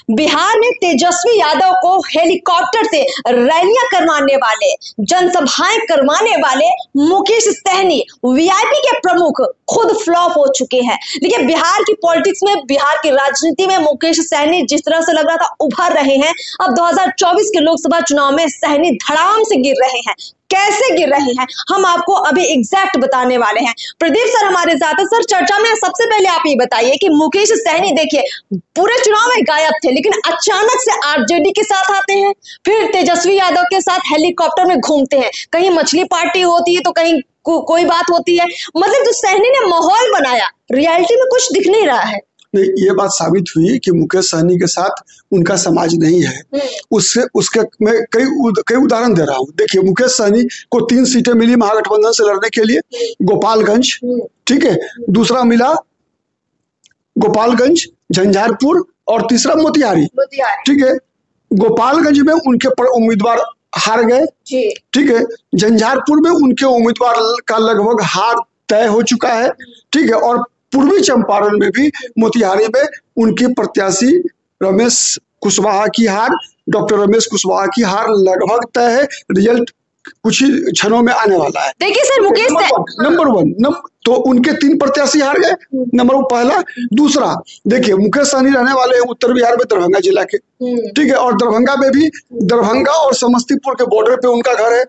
बिहार में तेजस्वी यादव को हेलीकॉप्टर से रैलियां करवाने वाले, जनसभाएं करवाने वाले मुकेश सहनी वीआईपी के प्रमुख खुद फ्लॉप हो चुके हैं। देखिए, बिहार की पॉलिटिक्स में, बिहार की राजनीति में मुकेश सहनी जिस तरह से लग रहा था उभर रहे हैं, अब 2024 के लोकसभा चुनाव में सहनी धड़ाम से गिर रहे हैं। कैसे गिर रहे हैं हम आपको अभी एग्जैक्ट बताने वाले हैं। प्रदीप सर हमारे साथ है। सर, चर्चा में सबसे पहले आप ये बताइए कि मुकेश सहनी देखिए पूरे चुनाव में गायब थे, लेकिन अचानक से आरजेडी के साथ आते हैं, फिर तेजस्वी यादव के साथ हेलीकॉप्टर में घूमते हैं, कहीं मछली पार्टी होती है तो कहीं कोई बात होती है। मतलब जो सहनी ने माहौल बनाया, रियलिटी में कुछ दिख नहीं रहा है। नहीं, ये बात साबित हुई कि मुकेश सहनी के साथ उनका समाज नहीं है। उसके मैं कई उदाहरण दे रहा हूँ। देखिए, मुकेश सहनी को 3 सीटें मिली महागठबंधन से लड़ने के लिए, गोपालगंज, ठीक है, दूसरा मिला गोपालगंज, झंझारपुर और तीसरा मोतिहारी, ठीक है। गोपालगंज में उनके उम्मीदवार हार गए, ठीक है। झंझारपुर में उनके उम्मीदवार का लगभग हार तय हो चुका है, ठीक है। और पूर्वी चंपारण में भी, मोतिहारी में उनके प्रत्याशी रमेश कुशवाहा की हार, डॉक्टर रमेश कुशवाहा की हार लगभग तय है। रिजल्ट कुछ ही क्षणों में आने वाला है। देखिए सर, मुकेश नंबर वन तो उनके 3 प्रत्याशी हार गए, नंबर पहला। दूसरा, देखिए, मुकेश सहनी रहने वाले हैं उत्तर बिहार में, दरभंगा जिला के, ठीक है। और दरभंगा में भी, दरभंगा और समस्तीपुर के बॉर्डर पे उनका घर है,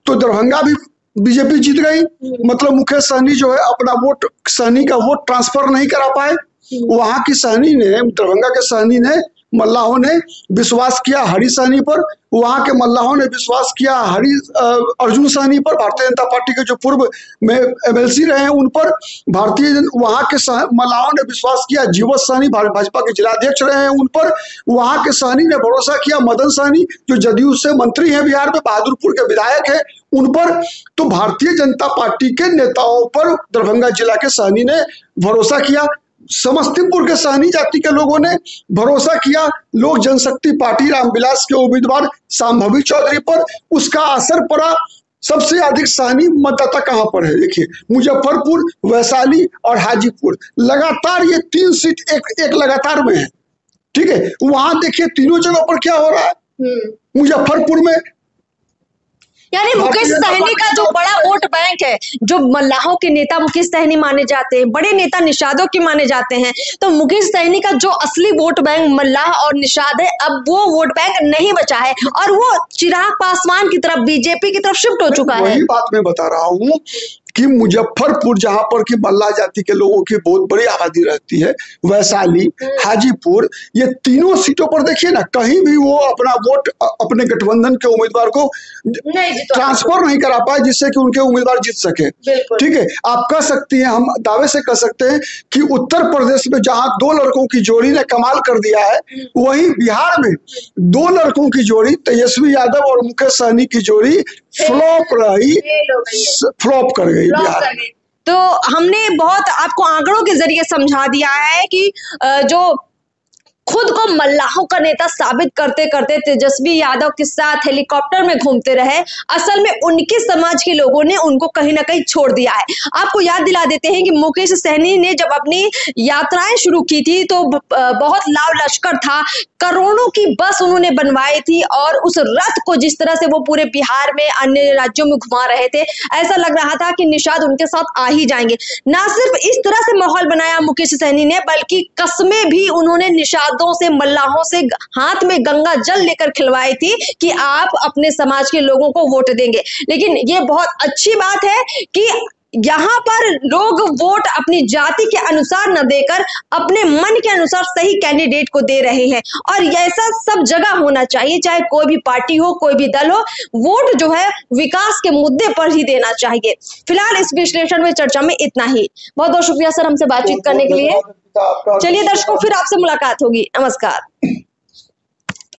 तो दरभंगा भी बीजेपी जीत गई। मतलब मुकेश सहनी जो है अपना वोट, सहनी का वोट ट्रांसफर नहीं करा पाए। वहां की सहनी ने, दरभंगा के सहनी ने, मल्लाहों ने विश्वास किया हरि सहनी पर, वहां के मल्लाहों ने विश्वास किया अर्जुन सहनी पर, भारतीय जनता पार्टी के जो पूर्व में एमएलसी रहे हैं उन पर। वहां के मल्लाहों ने विश्वास किया जीवत सहनी, भाजपा के जिलाध्यक्ष रहे हैं उन पर। वहां के सहनी ने भरोसा किया मदन सहनी, जो जदयू से मंत्री हैं बिहार में, बहादुरपुर के विधायक हैं, उन पर। तो भारतीय जनता पार्टी के नेताओं पर दरभंगा जिला के सहनी ने भरोसा किया। समस्तीपुर के सहनी जाति के लोगों ने भरोसा किया लोक जनशक्ति पार्टी रामविलास के उम्मीदवार शांभवी चौधरी पर। उसका असर पड़ा। सबसे अधिक सहनी मतदाता कहां पर है? देखिए, मुजफ्फरपुर, वैशाली और हाजीपुर, लगातार ये 3 सीट एक लगातार में है, ठीक है। वहां देखिए तीनों जगह पर क्या हो रहा है। मुजफ्फरपुर में यानी मुकेश सहनी का जो बड़ा वोट बैंक है, जो मल्लाहों के नेता मुकेश सहनी माने जाते हैं, बड़े नेता निषादों के माने जाते हैं, तो मुकेश सहनी का जो असली वोट बैंक मल्लाह और निषाद है, अब वो वोट बैंक नहीं बचा है और वो चिराग पासवान की तरफ, बीजेपी की तरफ शिफ्ट हो चुका है। वही बात मैं बता रहा हूँ कि मुजफ्फरपुर, जहां पर कि मल्लाह जाति के लोगों की बहुत बड़ी आबादी रहती है, वैशाली, हाजीपुर, ये तीनों सीटों पर देखिए ना, कहीं भी वो अपना वोट अपने गठबंधन के उम्मीदवार को ट्रांसफर नहीं करा पाए, जिससे कि उनके उम्मीदवार जीत सके, ठीक है। आप कह सकती हैं, हम दावे से कह सकते हैं कि उत्तर प्रदेश में जहां 2 लड़कों की जोड़ी ने कमाल कर दिया है, वहीं बिहार में 2 लड़कों की जोड़ी, तेजस्वी यादव और मुकेश सहनी की जोड़ी फ्लॉप रही, फ्लॉप कर गई बिहार में। तो हमने बहुत आपको आंकड़ों के जरिए समझा दिया है कि जो खुद को मल्लाहों का नेता साबित करते करते तेजस्वी यादव के साथ हेलीकॉप्टर में घूमते रहे, असल में उनके समाज के लोगों ने उनको कहीं ना कहीं छोड़ दिया है। आपको याद दिला देते हैं कि मुकेश सहनी ने जब अपनी यात्राएं शुरू की थी तो बहुत लाव लश्कर था, करोड़ों की बस उन्होंने बनवाई थी और उस रथ को जिस तरह से वो पूरे बिहार में अन्य राज्यों में घुमा रहे थे, ऐसा लग रहा था कि निषाद उनके साथ आ ही जाएंगे। ना सिर्फ इस तरह से माहौल बनाया मुकेश सहनी ने, बल्कि कस्में भी उन्होंने निषाद से, मल्लाहों से हाथ में गंगा जल लेकर खिलवाई थी कि आप अपने समाज के लोगों को वोट देंगे। लेकिन ये बहुत अच्छी बात है कि यहाँ पर लोग वोट अपनी जाति के अनुसार न देकर अपने मन के अनुसार सही कैंडिडेट को दे रहे हैं और ऐसा सब जगह होना चाहिए, चाहे कोई भी पार्टी हो, कोई भी दल हो, वोट जो है विकास के मुद्दे पर ही देना चाहिए। फिलहाल इस विश्लेषण में, चर्चा में इतना ही। बहुत बहुत शुक्रिया सर हमसे बातचीत करने के लिए। चलिए दर्शकों, फिर आपसे मुलाकात होगी। नमस्कार।